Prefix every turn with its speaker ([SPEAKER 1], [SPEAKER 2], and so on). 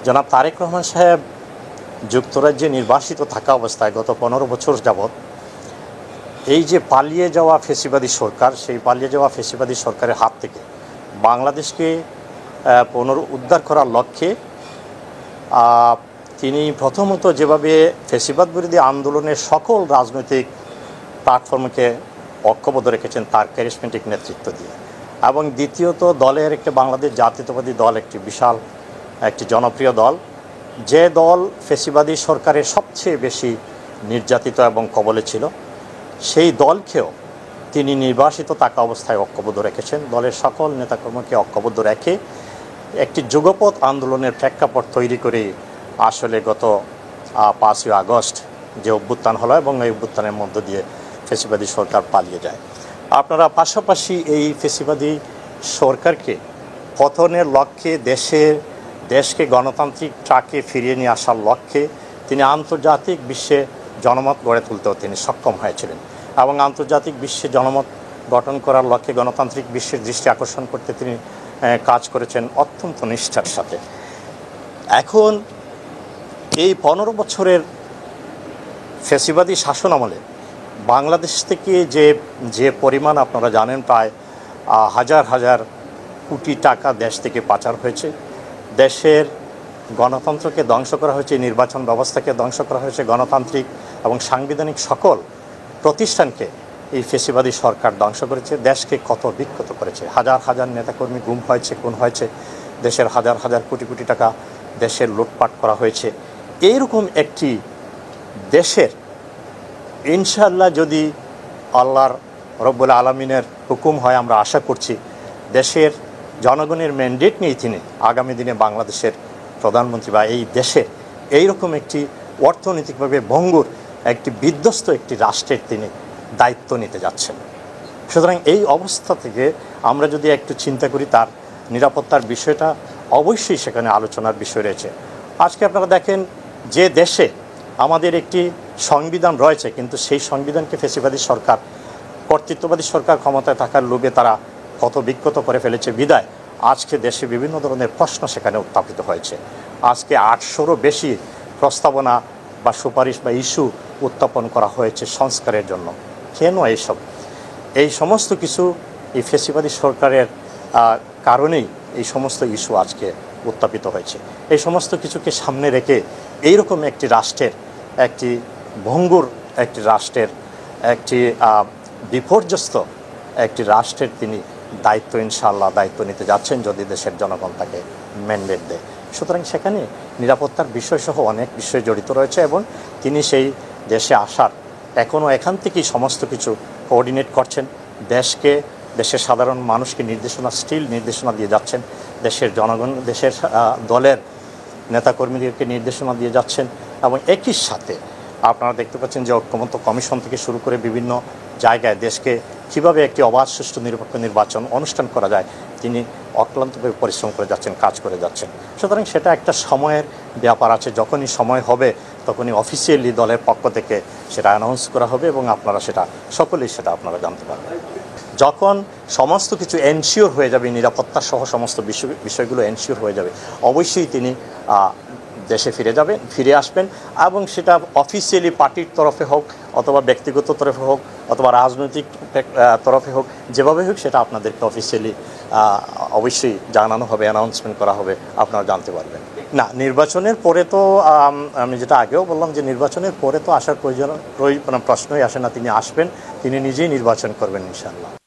[SPEAKER 1] জনাব তারেক রহমান সাহেব যুক্তরাজ্যে নির্বাসিত থাকা অবস্থায় গত 15 বছর যাবৎ এই যে পালিয়ে যাওয়া ফ্যাসিবাদী সরকার, সেই পালিয়ে যাওয়া ফ্যাসিবাদী সরকারের হাত থেকে বাংলাদেশকে পুনরুদ্ধার করার লক্ষ্যে তিনি প্রথমত যেভাবে ফ্যাসিবাদ বিরোধী আন্দোলনের সকল রাজনৈতিক প্ল্যাটফর্মকে ঐক্যবদ্ধ রেখেছেন তার ক্যারিজমেটিক নেতৃত্ব দিয়ে, এবং দ্বিতীয়ত দলের একটি বাংলাদেশ জাতীয়তাবাদী দল একটি বিশাল একটি জনপ্রিয় দল, যে দল ফ্যাসিবাদী সরকারের সবচেয়ে বেশি নির্যাতিত এবং কবলে ছিল, সেই দলকেও তিনি নির্বাসিত থাকা অবস্থায় ঐক্যবদ্ধ রেখেছেন। দলের সকল নেতাকর্মীকে ঐক্যবদ্ধ রেখে একটি যুগপৎ আন্দোলনের প্রেক্ষাপট তৈরি করে আসলে গত 5ই আগস্ট যে অভ্যুত্থান হলো এবং এই অভ্যুত্থানের মধ্য দিয়ে ফ্যাসিবাদী সরকার পালিয়ে যায়। আপনারা পাশাপাশি এই ফ্যাসিবাদী সরকারকে পতনের লক্ষ্যে দেশকে গণতান্ত্রিক ট্র্যাকে ফিরিয়ে নিয়ে আসার লক্ষ্যে তিনি আন্তর্জাতিক বিশ্বে জনমত গড়ে তুলতেও তিনি সক্ষম হয়েছিলেন, এবং আন্তর্জাতিক বিশ্বে জনমত গঠন করার লক্ষ্যে গণতান্ত্রিক বিশ্বের দৃষ্টি আকর্ষণ করতে তিনি কাজ করেছেন অত্যন্ত নিষ্ঠার সাথে। এখন এই 15 বছরের ফ্যাসিবাদী শাসন আমলে বাংলাদেশ থেকে যে পরিমাণ আপনারা জানেন, প্রায় হাজার হাজার কোটি টাকা দেশ থেকে পাচার হয়েছে, দেশের গণতন্ত্রকে ধ্বংস করা হয়েছে, নির্বাচন ব্যবস্থাকে ধ্বংস করা হয়েছে, গণতান্ত্রিক এবং সাংবিধানিক সকল প্রতিষ্ঠানকে এই ফ্যাসিবাদী সরকার ধ্বংস করেছে, দেশকে ক্ষত বিক্ষত করেছে, হাজার হাজার নেতাকর্মী গুম হয়েছে, খুন হয়েছে, দেশের হাজার হাজার কোটি কোটি টাকা দেশের লুটপাট করা হয়েছে। এইরকম একটি দেশের ইনশাআল্লাহ যদি আল্লাহর রব্বুল আলামিনের হুকুম হয়, আমরা আশা করছি দেশের জনগণের ম্যান্ডেট নিয়ে তিনি আগামী দিনে বাংলাদেশের প্রধানমন্ত্রী বা এই দেশের এইরকম একটি অর্থনৈতিকভাবে ভঙ্গুর একটি বিধ্বস্ত একটি রাষ্ট্রের তিনি দায়িত্ব নিতে যাচ্ছেন। সুতরাং এই অবস্থা থেকে আমরা যদি একটু চিন্তা করি, তার নিরাপত্তার বিষয়টা অবশ্যই সেখানে আলোচনার বিষয় রয়েছে। আজকে আপনারা দেখেন যে দেশে আমাদের একটি সংবিধান রয়েছে, কিন্তু সেই সংবিধানকে ফ্যাসিবাদী সরকার, কর্তৃত্ববাদী সরকার ক্ষমতায় থাকার লোভে তারা কত বিক্ষত করে ফেলেছে বিদায় আজকে দেশে বিভিন্ন ধরনের প্রশ্ন সেখানে উত্থাপিত হয়েছে। আজকে 800রও বেশি প্রস্তাবনা বা সুপারিশ বা ইস্যু উত্থাপন করা হয়েছে সংস্কারের জন্য। কেন এই সমস্ত কিছু এই ফ্যাসিবাদী সরকারের কারণেই এই সমস্ত ইস্যু আজকে উত্থাপিত হয়েছে। এই সমস্ত কিছুকে সামনে রেখে এইরকম একটি রাষ্ট্রের, একটি ভঙ্গুর একটি রাষ্ট্রের, একটি বিপর্যস্ত একটি রাষ্ট্রের তিনি ইনশাআল্লাহ দায়িত্ব নিতে যাচ্ছেন যদি দেশের জনগণ তাকে ম্যান্ডেট দেয়। সুতরাং সেখানে নিরাপত্তার বিষয়সহ অনেক বিষয় জড়িত রয়েছে, এবং তিনি সেই দেশে আসার এখনও এখান থেকেই সমস্ত কিছু কোঅর্ডিনেট করছেন, দেশের সাধারণ মানুষকে নির্দেশনা দিয়ে যাচ্ছেন, দেশের জনগণ, দেশের দলের নেতাকর্মীদেরকে নির্দেশনা দিয়ে যাচ্ছেন, এবং একই সাথে আপনারা দেখতে পাচ্ছেন যে ঐক্যমত্য কমিশন থেকে শুরু করে বিভিন্ন জায়গায় দেশকে কীভাবে একটি অবাধ সুষ্ঠু নিরপেক্ষ নির্বাচন অনুষ্ঠান করা যায় তিনি অক্লান্তভাবে পরিশ্রম করে যাচ্ছেন, কাজ করে যাচ্ছেন। সুতরাং সেটা একটা সময়ের ব্যাপার আছে, যখনই সময় হবে তখনই অফিসিয়ালি দলের পক্ষ থেকে সেটা অ্যানাউন্স করা হবে, এবং আপনারা সকলেই সেটা আপনারা জানতে পারবেন। যখন সমস্ত কিছু এনশিওর হয়ে যাবে, নিরাপত্তা সহ সমস্ত বিষয়গুলো এনশিওর হয়ে যাবে, অবশ্যই তিনি দেশে ফিরে আসবেন, এবং সেটা অফিসিয়ালি পার্টির তরফে হোক অথবা ব্যক্তিগত তরফে হোক অথবা রাজনৈতিক তরফে হোক, যেভাবে হোক সেটা আপনাদেরকে অফিসিয়ালি অবশ্যই জানানো হবে, অ্যানাউন্সমেন্ট করা হবে, আপনারা জানতে পারবেন। না, নির্বাচনের পরে তো আমি যেটা আগেও বললাম যে নির্বাচনের পরে তো আসার প্রশ্নই আসে না। তিনি আসবেন, তিনি নিজেই নির্বাচন করবেন ইনশাআল্লাহ।